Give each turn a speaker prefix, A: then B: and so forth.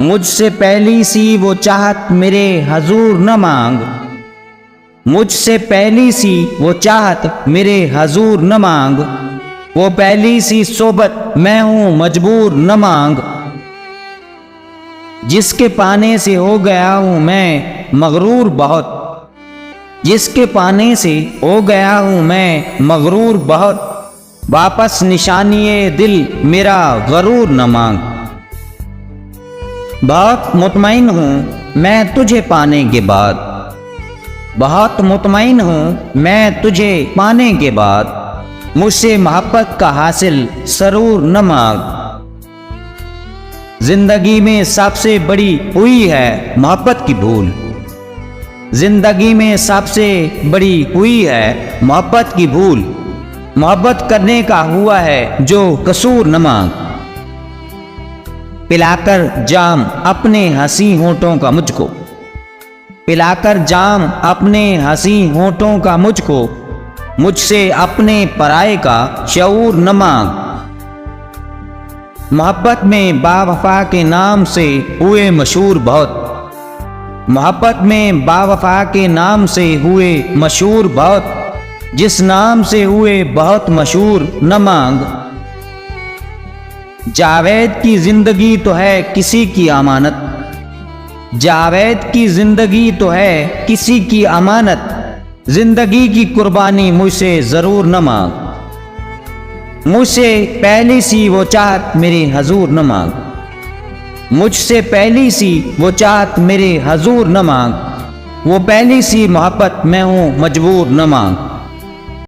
A: मुझसे पहली सी वो चाहत मेरे हजूर न मांग। मुझसे पहली सी वो चाहत मेरे हजूर न मांग। वो पहली सी सोबत मैं हूं मजबूर न मांग। जिसके पाने से हो गया हूं मैं मगरूर बहुत। जिसके पाने से हो गया हूं मैं मगरूर बहुत। वापस निशानिये दिल मेरा गरूर न मांग। बहुत मुतमईन हूं मैं तुझे पाने के बाद। बहुत मुतमईन हूं मैं तुझे पाने के बाद। मुझसे मोहब्बत का हासिल सरूर न मांग। जिंदगी में सबसे बड़ी हुई है मोहब्बत की भूल। जिंदगी में सबसे बड़ी हुई है मोहब्बत की भूल। मोहब्बत करने का हुआ है जो कसूर न मांग। पिलाकर जाम अपने हंसी होठों का मुझको। पिलाकर जाम अपने हंसी होठों का मुझको। मुझसे अपने पराये का शऊर न मांग। मोहब्बत में बावफा के नाम से हुए मशहूर बहुत। मोहब्बत में बावफा के नाम से हुए मशहूर बहुत। जिस नाम से हुए बहुत मशहूर न मांग। जावेद की जिंदगी तो है किसी की अमानत। जावेद की जिंदगी तो है किसी की अमानत। जिंदगी की कुर्बानी मुझसे जरूर न मांग। मुझसे पहली सी वो चाहत मेरे हजूर न मांग। मुझसे पहली सी वो चाहत मेरे हजूर न मांग। वो पहली सी मोहब्बत मैं हूं मजबूर न मांग।